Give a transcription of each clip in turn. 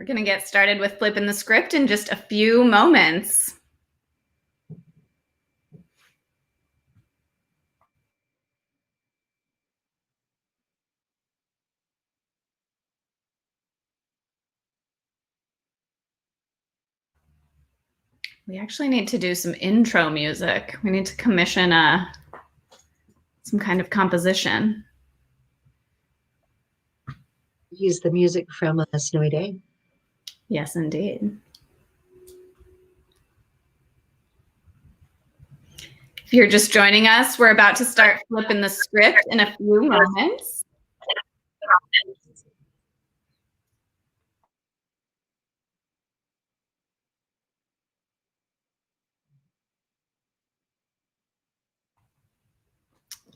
We're going to get started with flipping the script in just a few moments. We actually need to do some intro music. We need to commission some kind of composition. Use the music from A Snowy Day. Yes, indeed. If you're just joining us, we're about to start flipping the script in a few moments.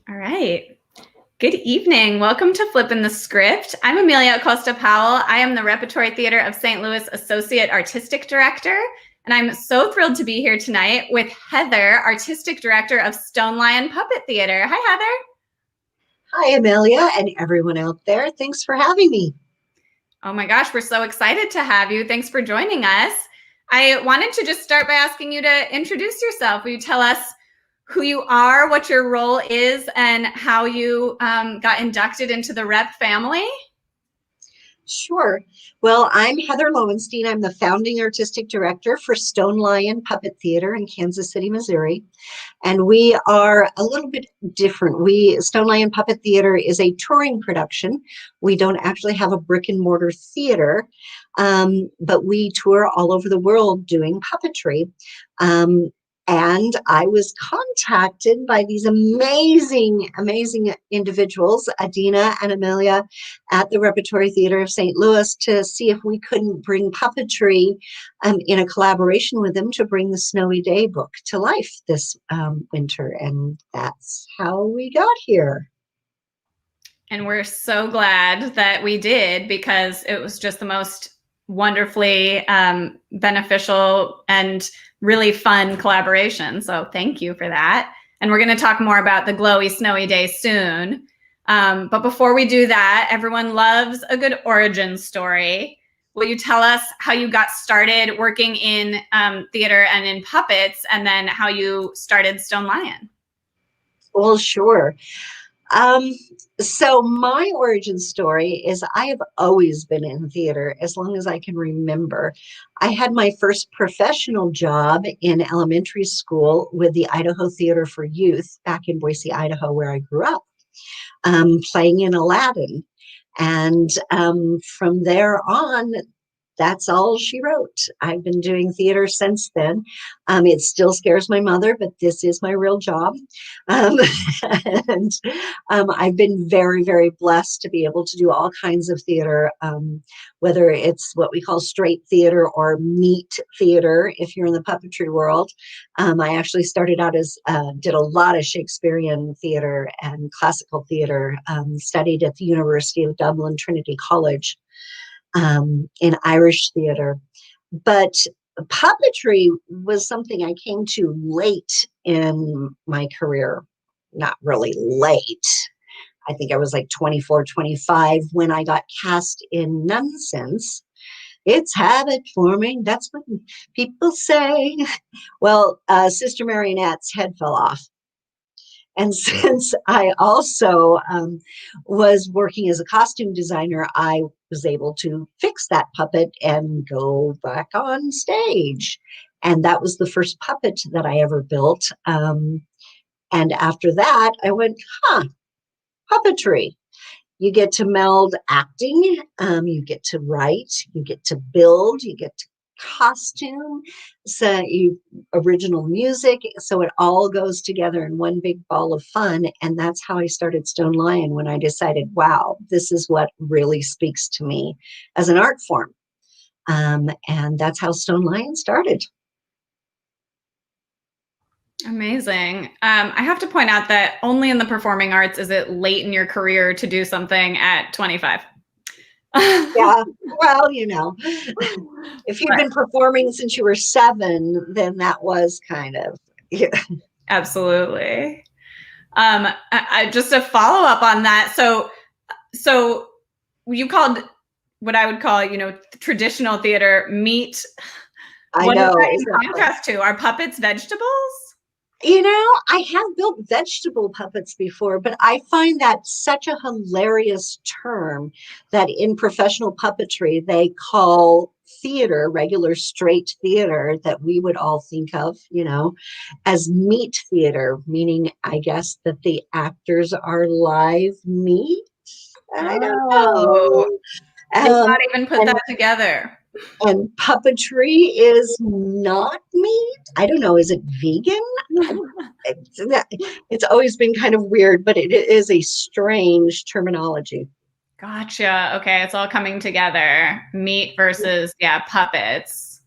All right. Good evening. Welcome to Flippin' the Script. I'm Amelia Acosta-Powell. I am the Repertory Theater of St. Louis Associate Artistic Director, and I'm so thrilled to be here tonight with Heather, Artistic Director of Stone Lion Puppet Theater. Hi, Heather. Hi, Amelia, and everyone out there. Thanks for having me. Oh my gosh, we're so excited to have you. Thanks for joining us. I wanted to just start by asking you to introduce yourself. Will you tell us who you are, what your role is, and how you got inducted into the Rep family? Sure. Well, I'm Heather Lowenstein. I'm the founding artistic director for Stone Lion Puppet Theater in Kansas City, Missouri. And we are a little bit different. Stone Lion Puppet Theater is a touring production. We don't actually have a brick and mortar theater, but we tour all over the world doing puppetry. And I was contacted by these amazing, amazing individuals, Adina and Amelia, at the Repertory Theater of St. Louis to see if we couldn't bring puppetry in a collaboration with them to bring the Snowy Day book to life this winter. And that's how we got here. And we're so glad that we did, because it was just the most wonderfully beneficial and really fun collaboration. So thank you for that. And we're going to talk more about the Glowy Snowy Day soon. But before we do that, everyone loves a good origin story. Will you tell us how you got started working in theater and in puppets, and then how you started Stone Lion? Well, sure. So my origin story is I have always been in theater as long as I can remember. I had my first professional job in elementary school with the Idaho Theater for Youth back in Boise, Idaho, where I grew up, playing in Aladdin. And from there on, that's all she wrote. I've been doing theater since then. It still scares my mother, but this is my real job. And I've been very, very blessed to be able to do all kinds of theater, whether it's what we call straight theater or meat theater, if you're in the puppetry world. I actually started out did a lot of Shakespearean theater and classical theater, studied at the University of Dublin Trinity College. In Irish theater. But puppetry was something I came to late in my career. Not really late. I think I was like 24, 25 when I got cast in Nonsense. It's habit forming. That's what people say. Well, Sister Marionette's head fell off. And since I also was working as a costume designer, I was able to fix that puppet and go back on stage. And that was the first puppet that I ever built. And after that, I went, puppetry. You get to meld acting, you get to write, you get to build, you get to costume, so original music, so it all goes together in one big ball of fun. And that's how I started Stone Lion, when I decided, wow, this is what really speaks to me as an art form. And that's how Stone Lion started. Amazing. I have to point out that only in the performing arts is it late in your career to do something at 25. Yeah, well, if you've been performing since you were 7, then that was kind of, yeah. Absolutely. I just a follow up on that. So you called what I would call, traditional theater meet. I What is know. that Is in that contrast to? Are puppets vegetables? I have built vegetable puppets before, but I find that such a hilarious term that in professional puppetry they call theater, regular straight theater that we would all think of, as meat theater, meaning I guess that the actors are live meat. I don't Oh, know. did Um, not even put and that together. and puppetry is not meat. I don't know. Is it vegan? It's always been kind of weird, but it is a strange terminology. Gotcha. Okay, it's all coming together. Meat versus, puppets.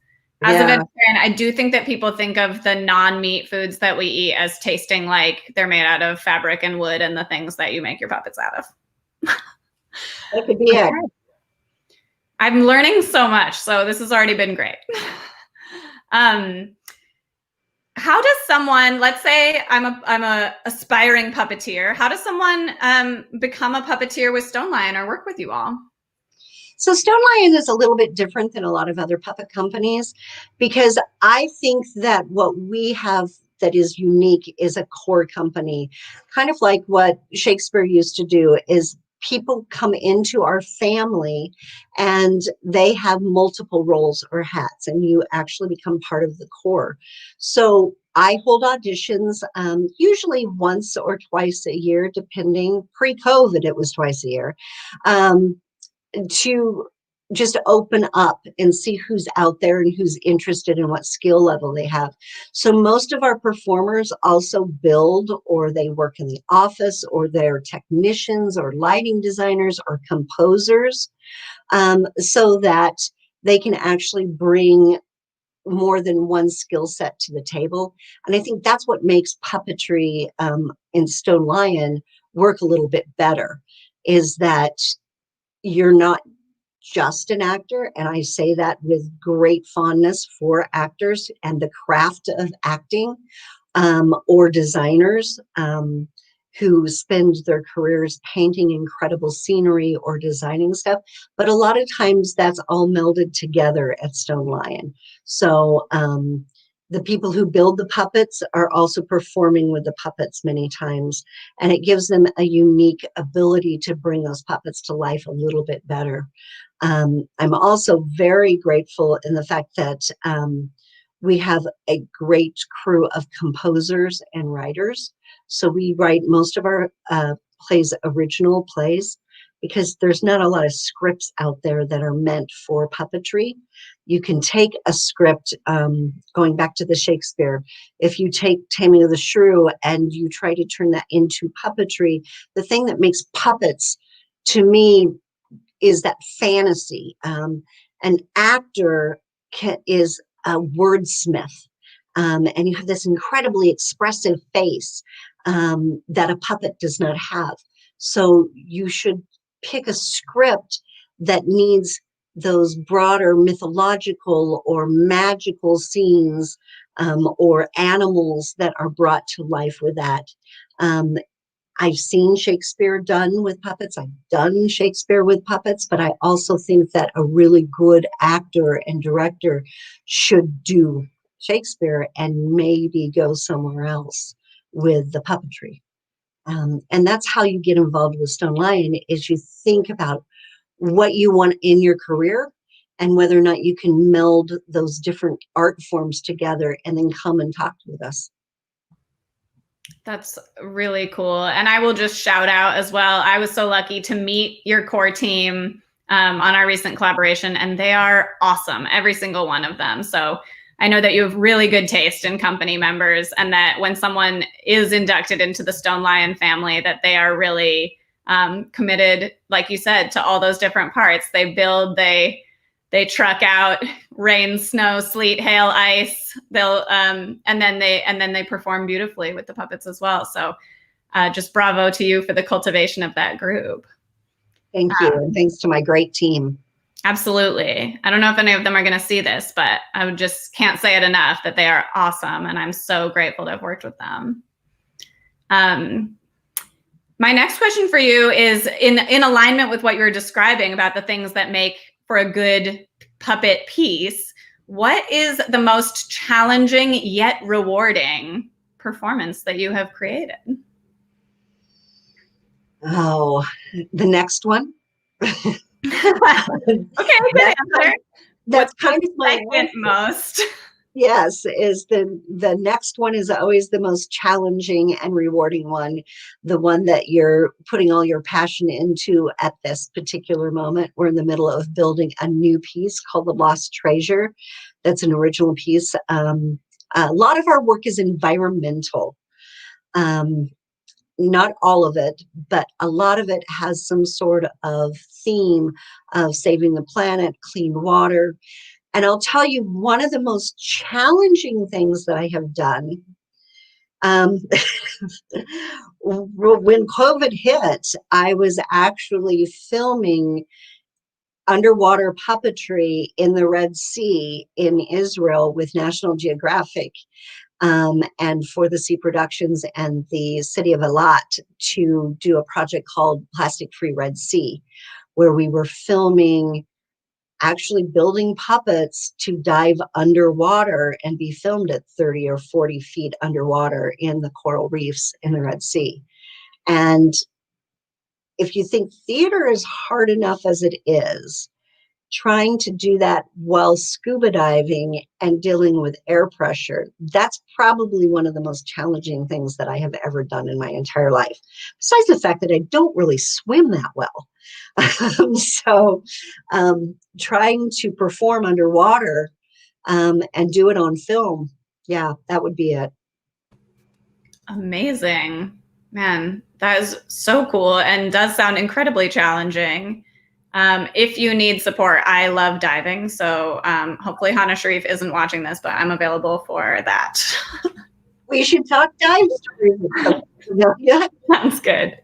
As a Yeah. vegetarian, I do think that people think of the non-meat foods that we eat as tasting like they're made out of fabric and wood and the things that you make your puppets out of. That could be it. Okay. I'm learning so much, so this has already been great. How does someone, let's say I'm a aspiring puppeteer, how does someone become a puppeteer with Stone Lion or work with you all? So Stone Lion is a little bit different than a lot of other puppet companies because I think that what we have that is unique is a core company, kind of like what Shakespeare used to do is people come into our family and they have multiple roles or hats and you actually become part of the core. So I hold auditions usually once or twice a year, depending. Pre-COVID, it was twice a year. To just open up and see who's out there and who's interested in what skill level they have. So most of our performers also build or they work in the office or they're technicians or lighting designers or composers, so that they can actually bring more than one skill set to the table. And I think that's what makes puppetry in Stone Lion work a little bit better, is that you're not just an actor, and I say that with great fondness for actors and the craft of acting, or designers who spend their careers painting incredible scenery or designing stuff. But a lot of times that's all melded together at Stone Lion. So the people who build the puppets are also performing with the puppets many times, and it gives them a unique ability to bring those puppets to life a little bit better. I'm also very grateful in the fact that we have a great crew of composers and writers. So we write most of our plays, original plays, because there's not a lot of scripts out there that are meant for puppetry. You can take a script, going back to the Shakespeare, if you take Taming of the Shrew and you try to turn that into puppetry, the thing that makes puppets to me is that fantasy. An actor is a wordsmith, and you have this incredibly expressive face that a puppet does not have. So you should pick a script that needs those broader mythological or magical scenes, or animals that are brought to life with that. Um, I've seen Shakespeare done with puppets. I've done Shakespeare with puppets, but I also think that a really good actor and director should do Shakespeare and maybe go somewhere else with the puppetry. And that's how you get involved with Stone Lion, is you think about what you want in your career and whether or not you can meld those different art forms together and then come and talk with us. That's really cool. And I will just shout out as well. I was so lucky to meet your core team on our recent collaboration, and they are awesome, every single one of them. So I know that you have really good taste in company members, and that when someone is inducted into the Stone Lion family, that they are really committed, like you said, to all those different parts. They build, they truck out rain, snow, sleet, hail, ice. They'll and then they perform beautifully with the puppets as well. So just bravo to you for the cultivation of that group. Thank you, and thanks to my great team. Absolutely. I don't know if any of them are going to see this, but I just can't say it enough that they are awesome, and I'm so grateful to have worked with them. My next question for you is in alignment with what you were describing about the things that make for a good puppet piece. What is the most challenging yet rewarding performance that you have created? Oh, the next one. Okay, good answer. That's What's the kind of my second most? Yes, is the next one is always the most challenging and rewarding one, the one that you're putting all your passion into at this particular moment. We're in the middle of building a new piece called The Lost Treasure. That's an original piece. A lot of our work is environmental. Not all of it, but a lot of it has some sort of theme of saving the planet, clean water. And I'll tell you, one of the most challenging things that I have done, um, when COVID hit, I was actually filming underwater puppetry in the Red Sea in Israel with National Geographic, and for the Sea Productions and the city of Eilat to do a project called Plastic Free Red Sea, where we were filming actually building puppets to dive underwater and be filmed at 30 or 40 feet underwater in the coral reefs in the Red Sea. And if you think theater is hard enough as it is, trying to do that while scuba diving and dealing with air pressure, that's probably one of the most challenging things that I have ever done in my entire life. Besides the fact that I don't really swim that well. So trying to perform underwater and do it on film, yeah, that would be it. Amazing. Man, that is so cool and does sound incredibly challenging. If you need support, I love diving. So hopefully Hannah Sharif isn't watching this, but I'm available for that. We should talk dive stories. Yeah. Sounds good.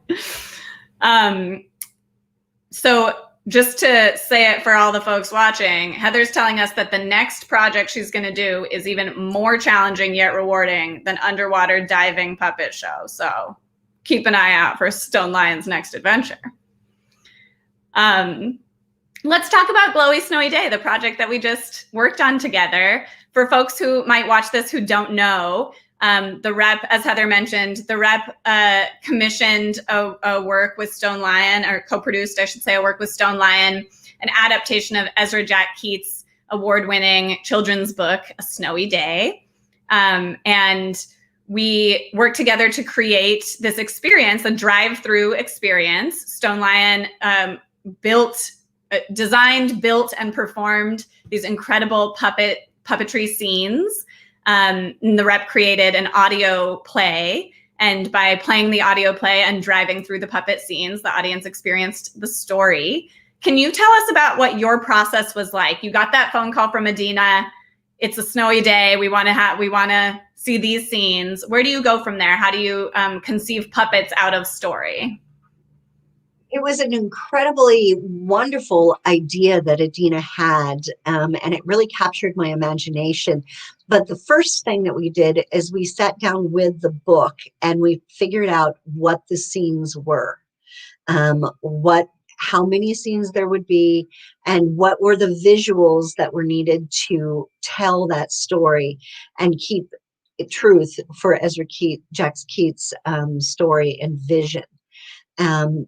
So just to say it for all the folks watching, Heather's telling us that the next project she's going to do is even more challenging yet rewarding than underwater diving puppet show. So keep an eye out for Stone Lion's next adventure. Let's talk about Glowy Snowy Day, the project that we just worked on together. For folks who might watch this who don't know, the rep, as Heather mentioned, the rep commissioned a work with Stone Lion, or co-produced, I should say, a work with Stone Lion, an adaptation of Ezra Jack Keats' award-winning children's book, A Snowy Day. And we worked together to create this experience, a drive-through experience. Stone Lion designed, built, and performed these incredible puppetry scenes. And the rep created an audio play, and by playing the audio play and driving through the puppet scenes, the audience experienced the story. Can you tell us about what your process was like? You got that phone call from Adina. It's a snowy day. We want to see these scenes. Where do you go from there? How do you conceive puppets out of story? It was an incredibly wonderful idea that Adina had, and it really captured my imagination. But the first thing that we did is we sat down with the book and we figured out what the scenes were, how many scenes there would be, and what were the visuals that were needed to tell that story and keep truth for Ezra Jack Keats' story and vision.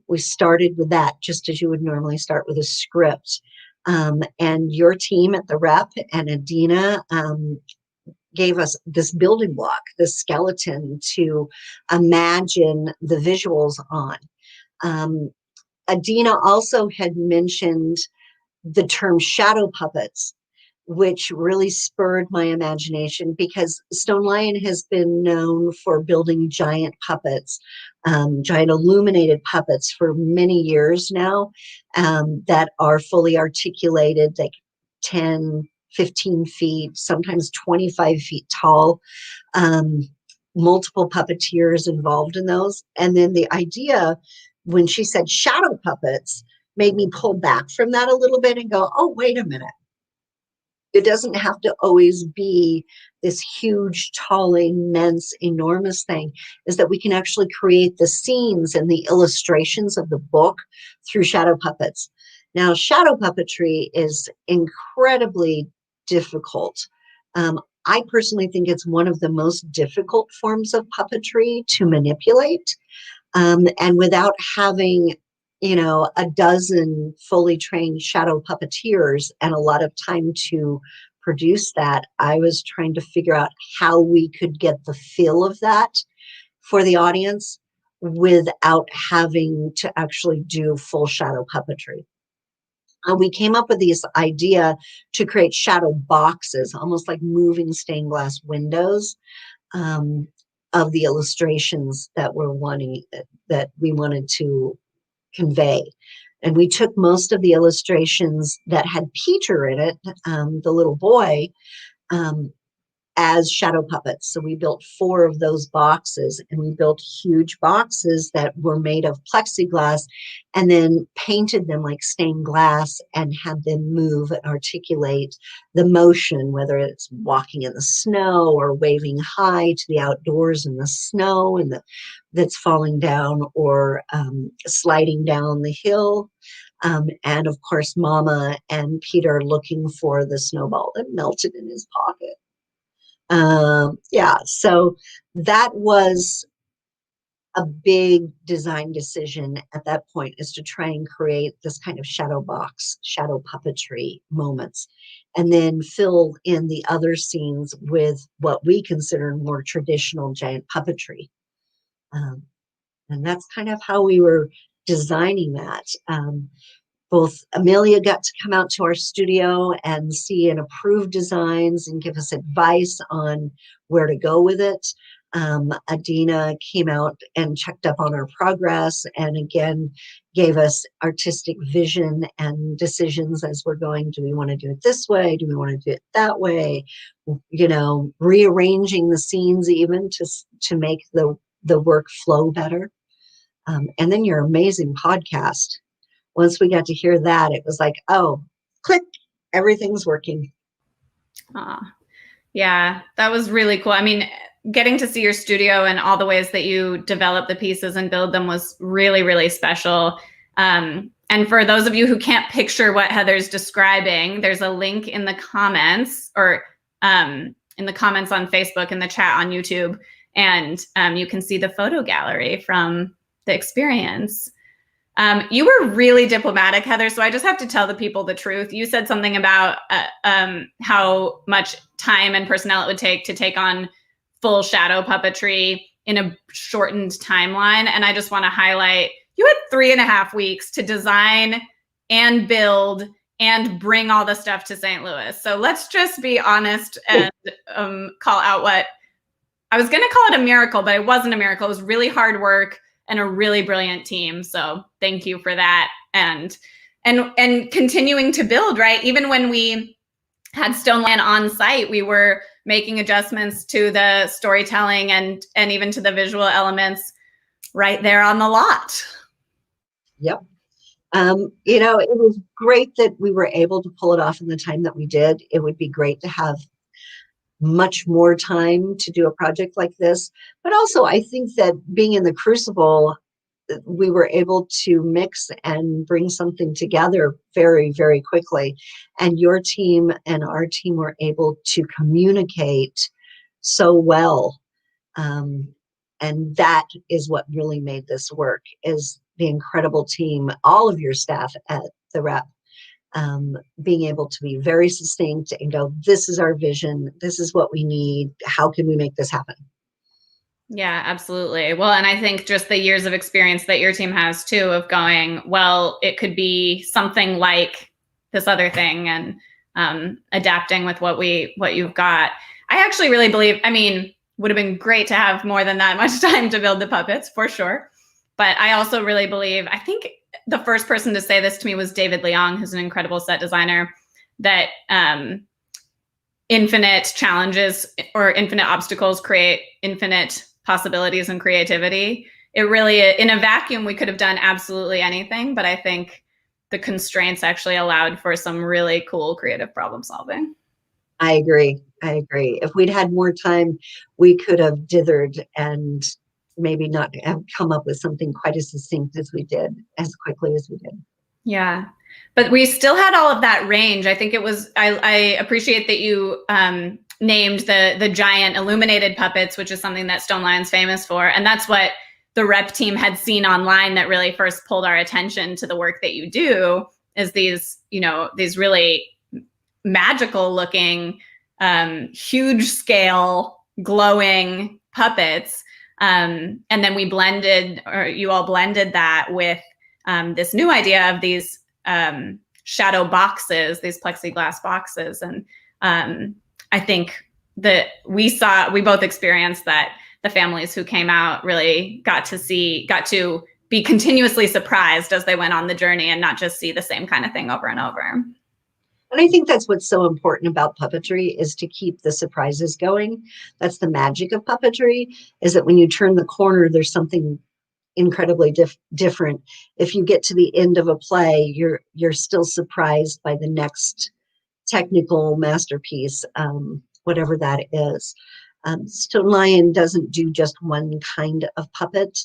We started with that, just as you would normally start with a script. And your team at the rep and Adina gave us this building block, this skeleton to imagine the visuals on. Adina also had mentioned the term shadow puppets, which really spurred my imagination, because Stone Lion has been known for building giant puppets, giant illuminated puppets for many years now, that are fully articulated, like 10, 15 feet, sometimes 25 feet tall, multiple puppeteers involved in those. And then the idea, when she said shadow puppets, made me pull back from that a little bit and go, oh, wait a minute. It doesn't have to always be this huge, tall, immense, enormous thing, is that we can actually create the scenes and the illustrations of the book through shadow puppets. Now, shadow puppetry is incredibly difficult. I personally think it's one of the most difficult forms of puppetry to manipulate. And without having, a dozen fully trained shadow puppeteers and a lot of time to produce that, I was trying to figure out how we could get the feel of that for the audience without having to actually do full shadow puppetry. We came up with this idea to create shadow boxes, almost like moving stained glass windows, um, of the illustrations that we wanted to convey. And we took most of the illustrations that had Peter in it, the little boy, um, as shadow puppets. So we built 4 of those boxes, and we built huge boxes that were made of plexiglass and then painted them like stained glass and had them move and articulate the motion, whether it's walking in the snow or waving high to the outdoors in the snow and that's falling down, or sliding down the hill. And of course, Mama and Peter looking for the snowball that melted in his pocket. Yeah, so that was a big design decision at that point, is to try and create this kind of shadow box, shadow puppetry moments, and then fill in the other scenes with what we consider more traditional giant puppetry. And that's kind of how we were designing that. Both Amelia got to come out to our studio and see and approve designs and give us advice on where to go with it. Adina came out and checked up on our progress and again gave us artistic vision and decisions as we're going. Do we want to do it this way? Do we want to do it that way? Rearranging the scenes even to make the work flow better. And then your amazing podcast. Once we got to hear that, it was like, oh, click, everything's working. Yeah, that was really cool. I mean, getting to see your studio and all the ways that you develop the pieces and build them was really, really special. And for those of you who can't picture what Heather's describing, there's a link in the comments, or in the comments on Facebook, in the chat on YouTube, and you can see the photo gallery from the experience. You were really diplomatic, Heather, so I just have to tell the people the truth. You said something about how much time and personnel it would take to take on full shadow puppetry in a shortened timeline. And I just want to highlight, you had 3.5 weeks to design and build and bring all the stuff to St. Louis. So let's just be honest and call out what I was going to call it a miracle, but it wasn't a miracle. It was really hard work and a really brilliant team. So thank you for that. And continuing to build, right? Even when we had Stoneland on site, we were making adjustments to the storytelling and even to the visual elements right there on the lot. Yep. It was great that we were able to pull it off in the time that we did. It would be great to have much more time to do a project like this. But also, I think that being in the Crucible, we were able to mix and bring something together very, very quickly. And your team and our team were able to communicate so well. And that is what really made this work, is the incredible team, all of your staff at the Rep, being able to be very succinct and go, this is our vision, this is what we need, how can we make this happen? Yeah, absolutely. Well, and I think just the years of experience that your team has too, of going, well, it could be something like this other thing, and adapting with what you've got. I actually really believe, I mean, would have been great to have more than that much time to build the puppets, for sure. But I also really believe, I think the first person to say this to me was David Leong, who's an incredible set designer, that infinite challenges or infinite obstacles create infinite possibilities and creativity. It really, in a vacuum, we could have done absolutely anything, but I think the constraints actually allowed for some really cool creative problem solving. I agree. I agree. If we'd had more time, we could have dithered and maybe not have come up with something quite as succinct as we did, as quickly as we did. Yeah. But we still had all of that range. I think it was, I appreciate that you named the giant illuminated puppets, which is something that Stone Lion's famous for. And that's what the rep team had seen online that really first pulled our attention to the work that you do, is these, you know, these really magical looking, huge scale, glowing puppets. And then we blended, or you all blended that with this new idea of these shadow boxes, these plexiglass boxes. And I think that we both experienced that the families who came out really got to be continuously surprised as they went on the journey and not just see the same kind of thing over and over. And I think that's what's so important about puppetry, is to keep the surprises going. That's the magic of puppetry, is that when you turn the corner, there's something incredibly different. If you get to the end of a play, you're still surprised by the next technical masterpiece, whatever that is. Stone Lion doesn't do just one kind of puppet.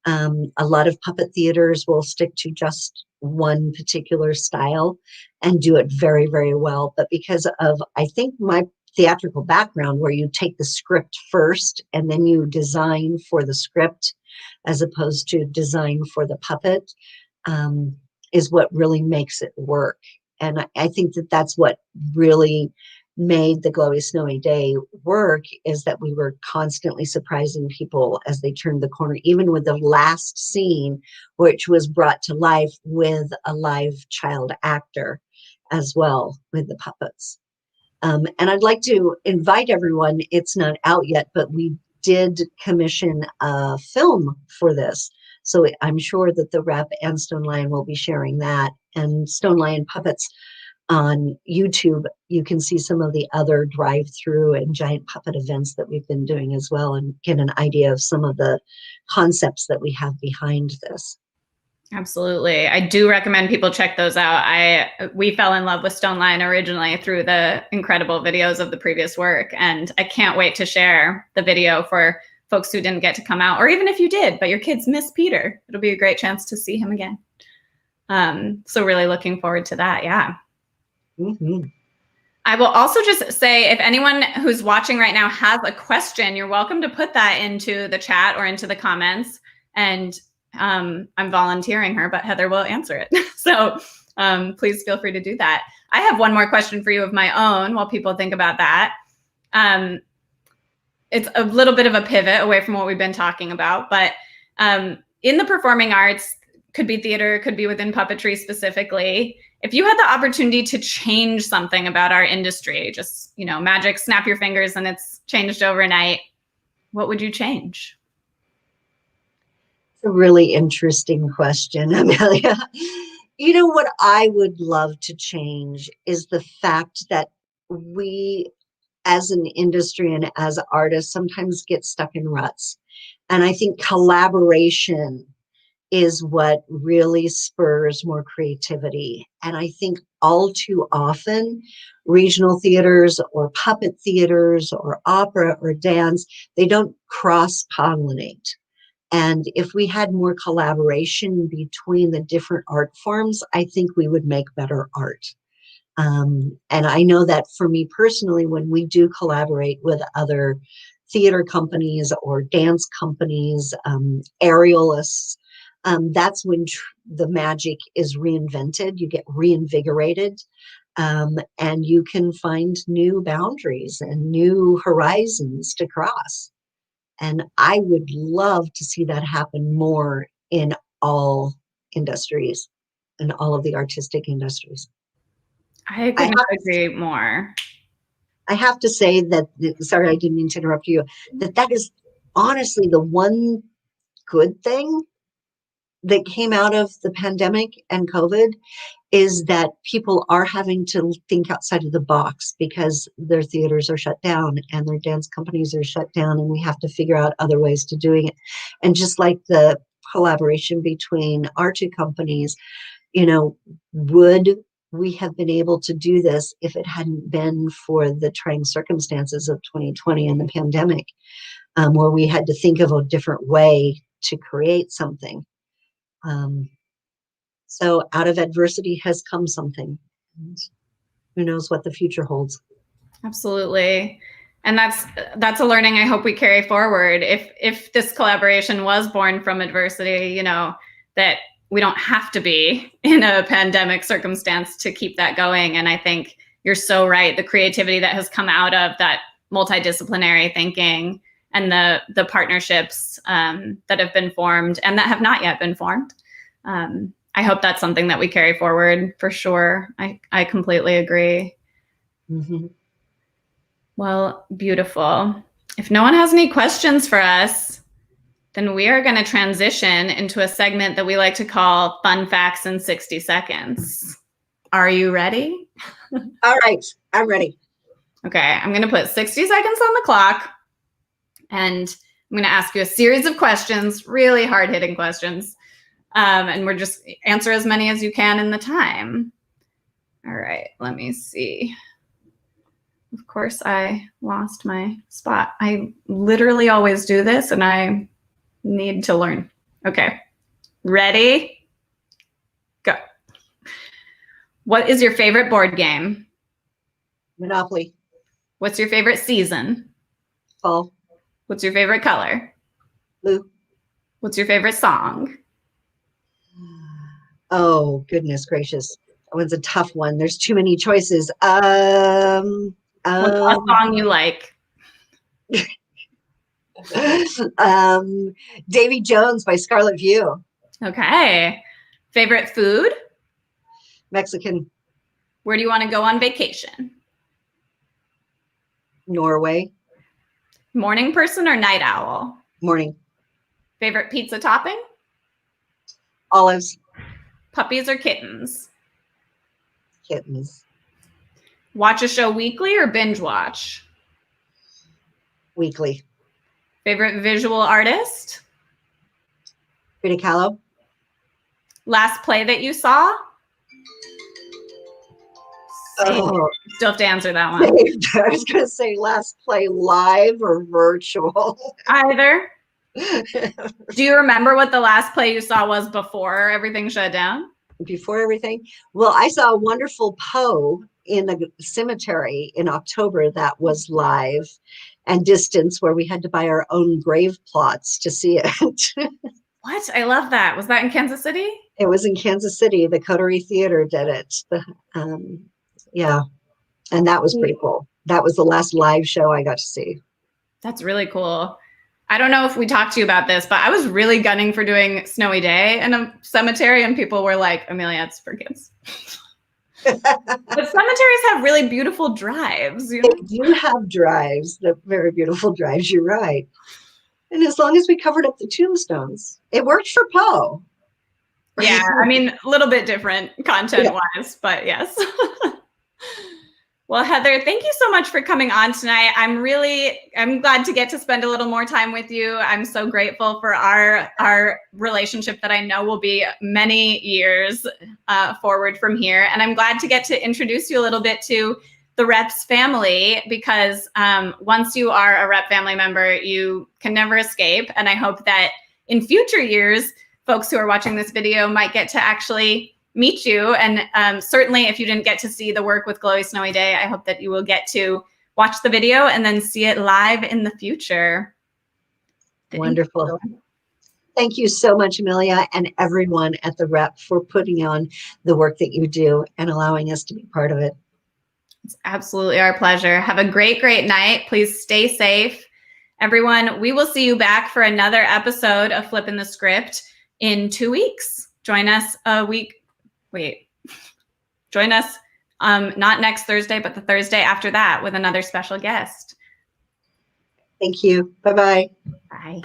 A lot of puppet theaters will stick to just one particular style and do it very, very well. But because of, I think, my theatrical background, where you take the script first and then you design for the script as opposed to design for the puppet, is what really makes it work. And I think that that's what really made the Glowy Snowy Day work, is that we were constantly surprising people as they turned the corner, even with the last scene, which was brought to life with a live child actor as well, with the puppets. And I'd like to invite everyone, it's not out yet, but we did commission a film for this. So I'm sure that the rep and Stone Lion will be sharing that. And Stone Lion Puppets on YouTube, you can see some of the other drive-through and giant puppet events that we've been doing as well, and get an idea of some of the concepts that we have behind this. Absolutely. I do recommend people check those out. We fell in love with Stone Lion originally through the incredible videos of the previous work. And I can't wait to share the video for folks who didn't get to come out, or even if you did, but your kids miss Peter. It'll be a great chance to see him again. So really looking forward to that. Yeah. Mm-hmm. I will also just say, if anyone who's watching right now has a question, you're welcome to put that into the chat or into the comments. And I'm volunteering her, but Heather will answer it. So please feel free to do that. I have one more question for you of my own while people think about that. It's a little bit of a pivot away from what we've been talking about, but in the performing arts, could be theater, could be within puppetry specifically, if you had the opportunity to change something about our industry, just, you know, magic, snap your fingers and it's changed overnight, what would you change? A really interesting question, Amelia. You know, what I would love to change is the fact that we, as an industry and as artists, sometimes get stuck in ruts. And I think collaboration is what really spurs more creativity. And I think all too often, regional theaters or puppet theaters or opera or dance, they don't cross-pollinate. And if we had more collaboration between the different art forms, I think we would make better art. And I know that for me personally, when we do collaborate with other theater companies or dance companies, aerialists, that's when the magic is reinvented. You get reinvigorated, and you can find new boundaries and new horizons to cross. And I would love to see that happen more in all industries, in all of the artistic industries. I couldn't agree more. I have to say that, sorry, I didn't mean to interrupt you, that is honestly the one good thing that came out of the pandemic and COVID, is that people are having to think outside of the box, because their theaters are shut down and their dance companies are shut down, and we have to figure out other ways to doing it. And just like the collaboration between our two companies, you know, would we have been able to do this if it hadn't been for the trying circumstances of 2020 and the pandemic, where we had to think of a different way to create something. So out of adversity has come something. And who knows what the future holds. Absolutely. And that's a learning I hope we carry forward. If this collaboration was born from adversity, you know, that we don't have to be in a pandemic circumstance to keep that going. And I think you're so right. The creativity that has come out of that multidisciplinary thinking and the partnerships that have been formed and that have not yet been formed. I hope that's something that we carry forward for sure. I completely agree. Mm-hmm. Well, beautiful. If no one has any questions for us, then we are going to transition into a segment that we like to call Fun Facts in 60 Seconds. Are you ready? All right, I'm ready. Okay, I'm going to put 60 seconds on the clock, and I'm going to ask you a series of questions, really hard-hitting questions, and we're just answer as many as you can in the time. All right, let me see. Of course, I lost my spot. I literally always do this, and I need to learn. Okay, ready? Go. What is your favorite board game? Monopoly. What's your favorite season? Fall. What's your favorite color? Blue. What's your favorite song? Oh, goodness gracious. That one's a tough one. There's too many choices. What's a song you like? Davy Jones by Scarlet View. Okay. Favorite food? Mexican. Where do you want to go on vacation? Norway. Morning person or night owl? Morning. Favorite pizza topping? Olives. Puppies or kittens? Kittens. Watch a show weekly or binge watch? Weekly. Favorite visual artist? Frida Kahlo. Last play that you saw? Oh, Still have to answer that one. I was going to say last play live or virtual. Either. Do you remember what the last play you saw was before everything shut down? Before everything? Well, I saw a wonderful Poe in the cemetery in October that was live and distance, where we had to buy our own grave plots to see it. What? I love that. Was that in Kansas City? It was in Kansas City. The Coterie Theater did it. Yeah. And that was pretty cool. That was the last live show I got to see. That's really cool. I don't know if we talked to you about this, but I was really gunning for doing Snowy Day in a cemetery, and people were like, Amelia, it's for kids. But cemeteries have really beautiful drives. You know? They do have drives, the very beautiful drives, you're right. And as long as we covered up the tombstones, it worked for Poe. Yeah, I mean, a little bit different content-wise, but yes. Well, Heather, thank you so much for coming on tonight. I'm glad to get to spend a little more time with you. I'm so grateful for our relationship that I know will be many years forward from here. And I'm glad to get to introduce you a little bit to the Reps family, because once you are a Rep family member, you can never escape. And I hope that in future years, folks who are watching this video might get to actually meet you. And certainly if you didn't get to see the work with Glowy Snowy Day, I hope that you will get to watch the video and then see it live in the future. Wonderful. Thank you so much, Amelia, and everyone at the Rep for putting on the work that you do and allowing us to be part of it. It's absolutely our pleasure. Have a great, great night. Please stay safe. Everyone, we will see you back for another episode of Flippin' the Script in 2 weeks. Join us Join us not next Thursday, but the Thursday after that with another special guest. Thank you. Bye-bye. Bye.